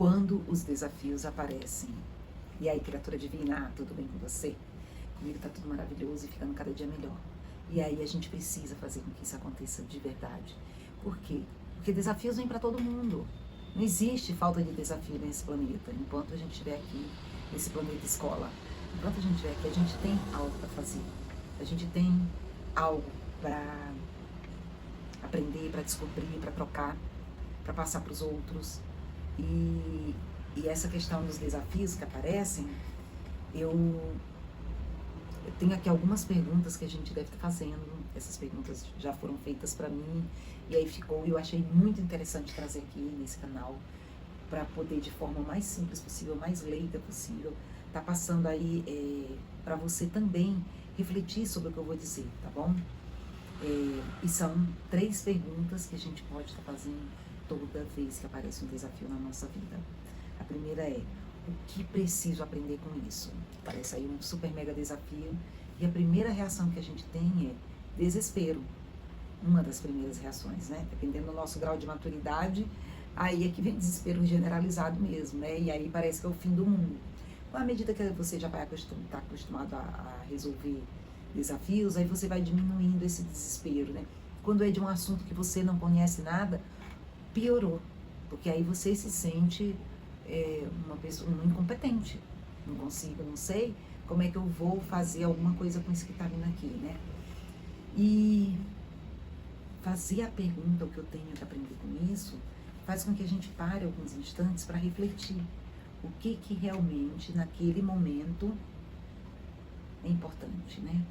quando os desafios aparecem. E aí, criatura divina, tudo bem com você? Comigo tá tudo maravilhoso e ficando cada dia melhor. E aí a gente precisa fazer com que isso aconteça de verdade. Por quê? Porque desafios vêm para todo mundo. Não existe falta de desafio nesse planeta. Enquanto a gente estiver aqui, nesse planeta escola, enquanto a gente estiver aqui, a gente tem algo para fazer. A gente tem algo para aprender, para descobrir, para trocar, para passar para os outros. E essa questão dos desafios que aparecem, eu tenho aqui algumas perguntas que a gente deve estar fazendo. Essas perguntas já foram feitas para mim e aí ficou, eu achei muito interessante trazer aqui nesse canal para poder, de forma mais simples possível, mais leiga possível, tá passando aí para você também refletir sobre o que eu vou dizer, tá bom? E são 3 perguntas que a gente pode estar fazendo toda vez que aparece um desafio na nossa vida. A primeira é: o que preciso aprender com isso? Parece aí um super mega desafio e a primeira reação que a gente tem é desespero. Uma das primeiras reações, né? Dependendo do nosso grau de maturidade, aí é que vem desespero generalizado mesmo, né? E aí parece que é o fim do mundo. À medida que você já vai estar acostumado a resolver desafios, aí você vai diminuindo esse desespero, né? Quando é de um assunto que você não conhece nada, piorou, porque aí você se sente uma pessoa incompetente. Não consigo, não sei como é que eu vou fazer alguma coisa com isso que está vindo aqui, né? E fazer a pergunta, o que eu tenho que aprender com isso, faz com que a gente pare alguns instantes para refletir o que realmente naquele momento é importante, né?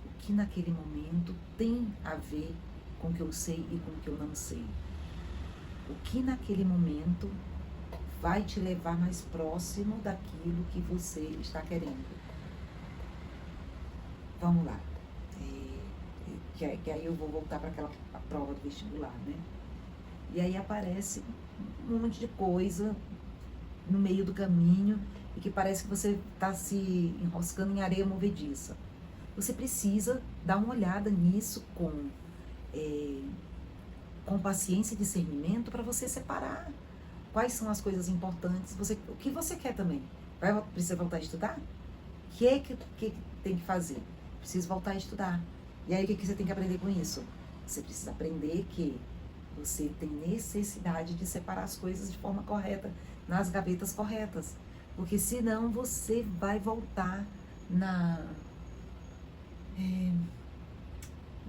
O que naquele momento tem a ver com o que eu sei e com o que eu não sei. O que naquele momento vai te levar mais próximo daquilo que você está querendo. Vamos lá. Que aí eu vou voltar para aquela prova do vestibular, né? E aí aparece um monte de coisa no meio do caminho e que parece que você está se enroscando em areia movediça. Você precisa dar uma olhada nisso com paciência e discernimento para você separar quais são as coisas importantes, o que você quer também. Precisa voltar a estudar? O que tem que fazer? Precisa voltar a estudar. E aí o que você tem que aprender com isso? Você precisa aprender que você tem necessidade de separar as coisas de forma correta, nas gavetas corretas. Porque senão você vai voltar na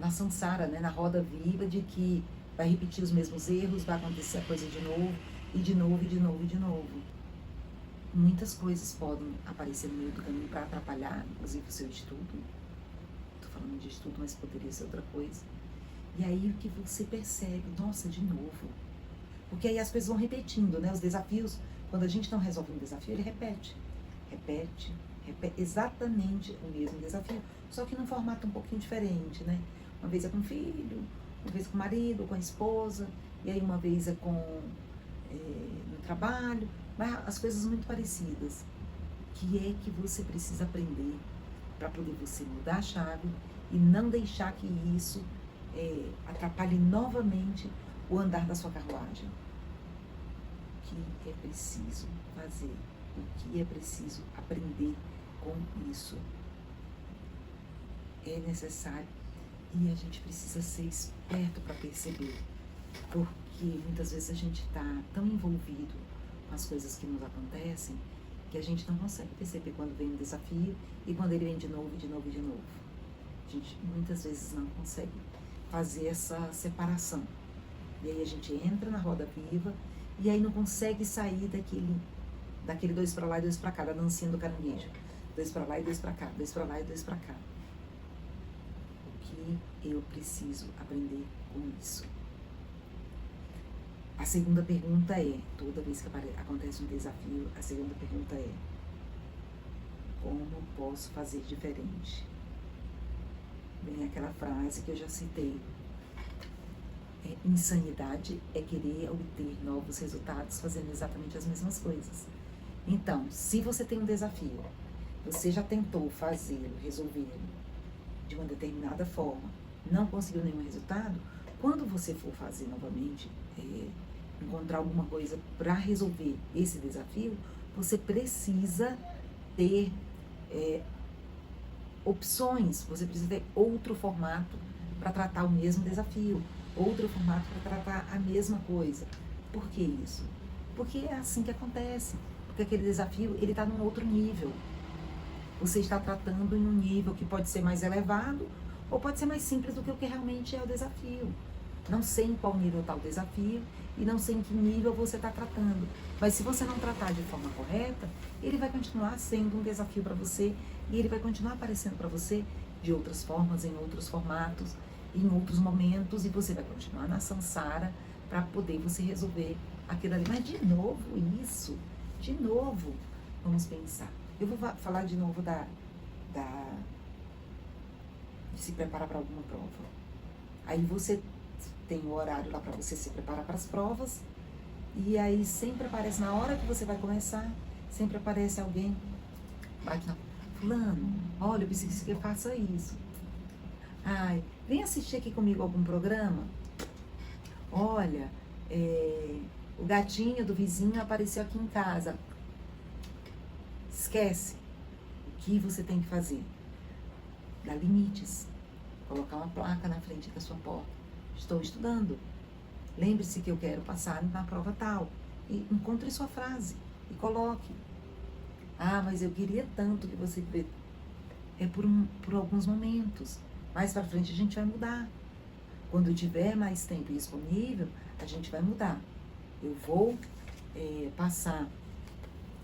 samsara, né? Na roda viva de que vai repetir os mesmos erros, vai acontecer a coisa de novo, e de novo, e de novo, e de novo. Muitas coisas podem aparecer no meio do caminho para atrapalhar, inclusive o seu estudo. Estou falando de estudo, mas poderia ser outra coisa. E aí o que você percebe, nossa, de novo. Porque aí as coisas vão repetindo, né? Os desafios, quando a gente não resolve um desafio, ele repete, exatamente o mesmo desafio, só que num formato um pouquinho diferente, né? Uma vez é com o filho, uma vez com o marido, com a esposa, e aí uma vez é no trabalho, mas as coisas muito parecidas. O que é que você precisa aprender para poder você mudar a chave e não deixar que isso atrapalhe novamente o andar da sua carruagem? O que é preciso fazer? O que é preciso aprender com isso? É necessário e a gente precisa ser esperto para perceber, porque muitas vezes a gente está tão envolvido com as coisas que nos acontecem que a gente não consegue perceber quando vem um desafio e quando ele vem de novo, de novo, de novo. A gente muitas vezes não consegue fazer essa separação. E aí a gente entra na roda viva e aí não consegue sair daquele 2 para lá e 2 para cá, da dancinha do caranguejo. 2 para lá e 2 para cá, 2 para lá e 2 para cá. O que eu preciso aprender com isso? A segunda pergunta é, toda vez que acontece um desafio, a segunda pergunta é: como posso fazer diferente? Vem aquela frase que eu já citei. Insanidade é querer obter novos resultados fazendo exatamente as mesmas coisas. Então, se você tem um desafio, você já tentou fazê-lo, resolvê-lo de uma determinada forma, não conseguiu nenhum resultado, quando você for fazer novamente encontrar alguma coisa para resolver esse desafio, você precisa ter opções, você precisa ter outro formato para tratar o mesmo desafio, outro formato para tratar a mesma coisa. Por que isso? Porque é assim que acontece, porque aquele desafio ele está num outro nível. Você está tratando em um nível que pode ser mais elevado ou pode ser mais simples do que o que realmente é o desafio. Não sei em qual nível está o desafio e não sei em que nível você está tratando. Mas se você não tratar de forma correta, ele vai continuar sendo um desafio para você e ele vai continuar aparecendo para você de outras formas, em outros formatos, em outros momentos, e você vai continuar na samsara para poder você resolver aquilo ali. Mas de novo isso, de novo, vamos pensar. Eu vou falar de novo de se preparar para alguma prova. Aí você tem o horário lá para você se preparar para as provas, e aí sempre aparece, na hora que você vai começar, sempre aparece alguém, bate na fulano, olha, eu preciso que eu faça isso. Ai, vem assistir aqui comigo algum programa. Olha, o gatinho do vizinho apareceu aqui em casa. Esquece. O que você tem que fazer? Dar limites. Colocar uma placa na frente da sua porta. Estou estudando. Lembre-se que eu quero passar na prova tal. E encontre sua frase e coloque. Ah, mas eu queria tanto que você... É por alguns momentos. Mais para frente a gente vai mudar. Quando tiver mais tempo disponível, a gente vai mudar. Eu vou passar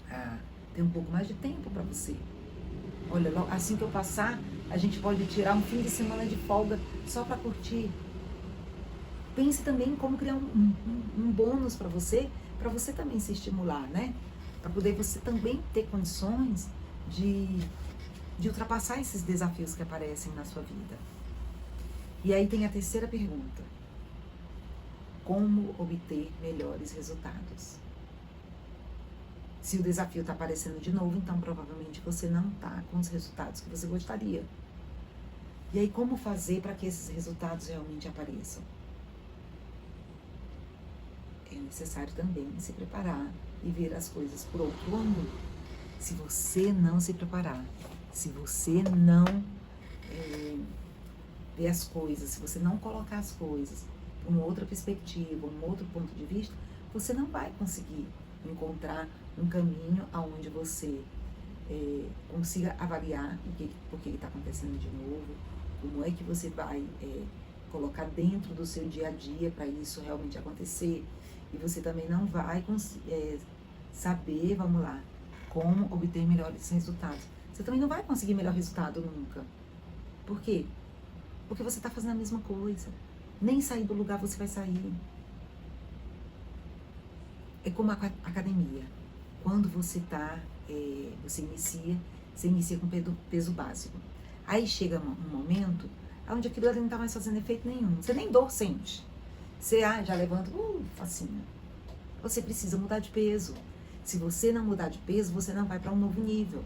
a ter um pouco mais de tempo para você. Olha, assim que eu passar, a gente pode tirar um fim de semana de folga só para curtir. Pense também em como criar um bônus para você também se estimular, né? Para poder você também ter condições de ultrapassar esses desafios que aparecem na sua vida. E aí tem a terceira pergunta. Como obter melhores resultados? Se o desafio está aparecendo de novo, então provavelmente você não está com os resultados que você gostaria. E aí como fazer para que esses resultados realmente apareçam? É necessário também se preparar e ver as coisas por outro ângulo. Se você não se preparar, se você não ver as coisas, se você não colocar as coisas por uma outra perspectiva, um outro ponto de vista, você não vai conseguir encontrar um caminho aonde você consiga avaliar por que está acontecendo de novo, como é que você vai colocar dentro do seu dia a dia para isso realmente acontecer. E você também não vai saber, vamos lá, como obter melhores resultados. Você também não vai conseguir melhor resultado nunca. Por quê? Porque você está fazendo a mesma coisa. Nem sair do lugar você vai sair. É como a academia. Quando você você inicia com peso básico. Aí chega um momento onde aquilo ali não está mais fazendo efeito nenhum. Você nem dor sente. Você já levanta, facinho. Você precisa mudar de peso. Se você não mudar de peso, você não vai para um novo nível.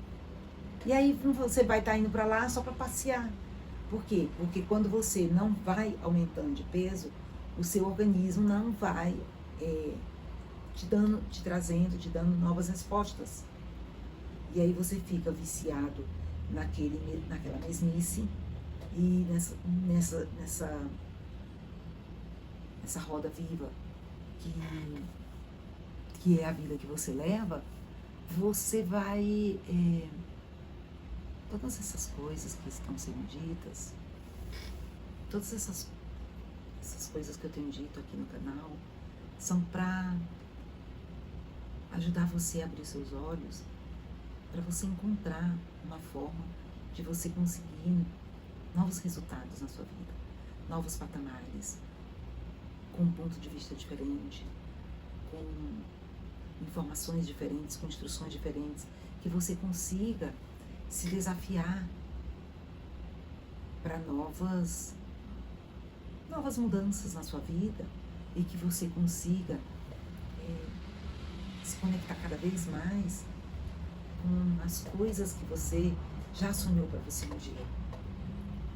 E aí você vai estar indo para lá só para passear. Por quê? Porque quando você não vai aumentando de peso, o seu organismo não vai te dando novas respostas. E aí você fica viciado naquela mesmice e nessa roda viva que é a vida que você leva. Você vai... todas essas coisas que estão sendo ditas, todas essas coisas que eu tenho dito aqui no canal, são para ajudar você a abrir seus olhos, para você encontrar uma forma de você conseguir novos resultados na sua vida, novos patamares, com um ponto de vista diferente, com informações diferentes, com instruções diferentes, que você consiga se desafiar para novas mudanças na sua vida e que você consiga se conectar cada vez mais com as coisas que você já sonhou para você um dia.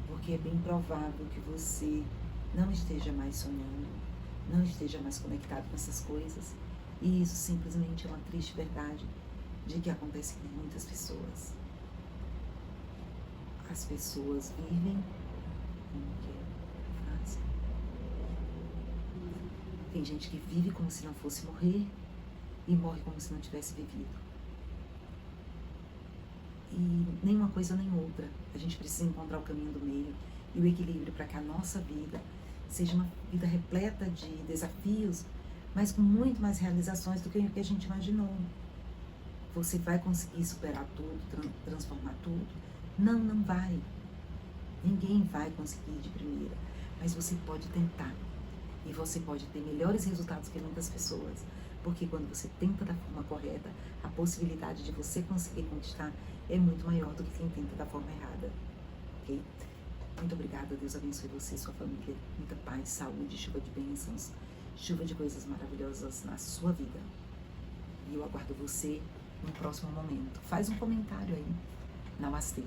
Porque é bem provável que você não esteja mais sonhando, não esteja mais conectado com essas coisas. E isso simplesmente é uma triste verdade de que acontece com muitas pessoas. As pessoas vivem, como que é a frase? Tem gente que vive como se não fosse morrer e morre como se não tivesse vivido. E nem uma coisa nem outra. A gente precisa encontrar o caminho do meio e o equilíbrio para que a nossa vida seja uma vida repleta de desafios, mas com muito mais realizações do que o que a gente imaginou. Você vai conseguir superar tudo, transformar tudo? Não, não vai. Ninguém vai conseguir de primeira, mas você pode tentar. E você pode ter melhores resultados que muitas pessoas, porque quando você tenta da forma correta, a possibilidade de você conseguir conquistar é muito maior do que quem tenta da forma errada. Ok? Muito obrigada, Deus abençoe você e sua família. Muita paz, saúde, chuva de bênçãos, chuva de coisas maravilhosas na sua vida. E eu aguardo você no próximo momento. Faz um comentário aí. Namastê.